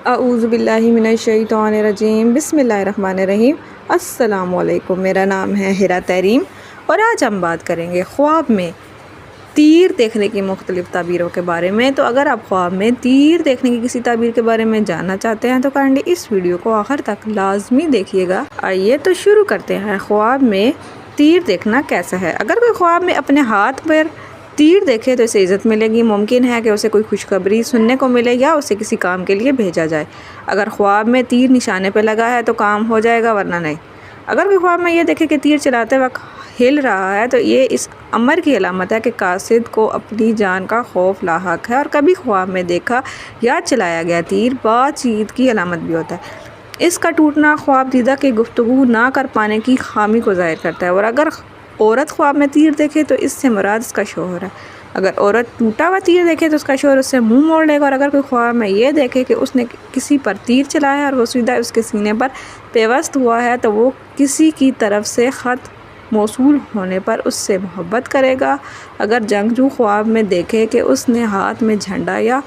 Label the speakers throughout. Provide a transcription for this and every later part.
Speaker 1: اعوذ باللہ من الشیطان الرجیم، بسم اللہ الرحمن الرحیم۔ السلام علیکم، میرا نام ہے ہیرا تحریم اور آج ہم بات کریں گے خواب میں تیر دیکھنے کی مختلف تعبیروں کے بارے میں۔ تو اگر آپ خواب میں تیر دیکھنے کی کسی تعبیر کے بارے میں جاننا چاہتے ہیں تو کائنڈلی اس ویڈیو کو آخر تک لازمی دیکھیے گا۔ آئیے تو شروع کرتے ہیں۔ خواب میں تیر دیکھنا کیسا ہے؟ اگر کوئی خواب میں اپنے ہاتھ پر تیر دیکھے تو اسے عزت ملے گی، ممکن ہے کہ اسے کوئی خوشخبری سننے کو ملے یا اسے کسی کام کے لیے بھیجا جائے۔ اگر خواب میں تیر نشانے پہ لگا ہے تو کام ہو جائے گا، ورنہ نہیں۔ اگر کوئی خواب میں یہ دیکھے کہ تیر چلاتے وقت ہل رہا ہے تو یہ اس امر کی علامت ہے کہ قاصد کو اپنی جان کا خوف لاحق ہے۔ اور کبھی خواب میں دیکھا یا چلایا گیا تیر بات چیت کی علامت بھی ہوتا ہے۔ اس کا ٹوٹنا خواب دیدہ کی گفتگو نہ کر پانے کی خامی کو ظاہر کرتا ہے۔ اور اگر عورت خواب میں تیر دیکھے تو اس سے مراد اس کا شوہر ہے۔ اگر عورت ٹوٹا ہوا تیر دیکھے تو اس کا شوہر اس سے منہ موڑ لے گا۔ اور اگر کوئی خواب میں یہ دیکھے کہ اس نے کسی پر تیر چلایا ہے اور وہ سیدھا اس کے سینے پر پیوست ہوا ہے تو وہ کسی کی طرف سے خط موصول ہونے پر اس سے محبت کرے گا۔ اگر جنگجو خواب میں دیکھے کہ اس نے ہاتھ میں جھنڈا یا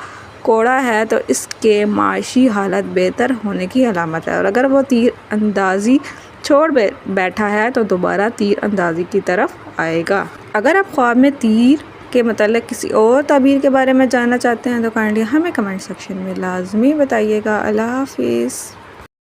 Speaker 1: کوڑا ہے تو اس کے معاشی حالت بہتر ہونے کی علامت ہے۔ اور اگر وہ تیر اندازی چھوڑ بیٹھا ہے تو دوبارہ تیر اندازی کی طرف آئے گا۔ اگر آپ خواب میں تیر کے متعلق کسی اور تعبیر کے بارے میں جاننا چاہتے ہیں تو کائنڈلی ہمیں کمنٹ سیکشن میں لازمی بتائیے گا۔ اللہ حافظ۔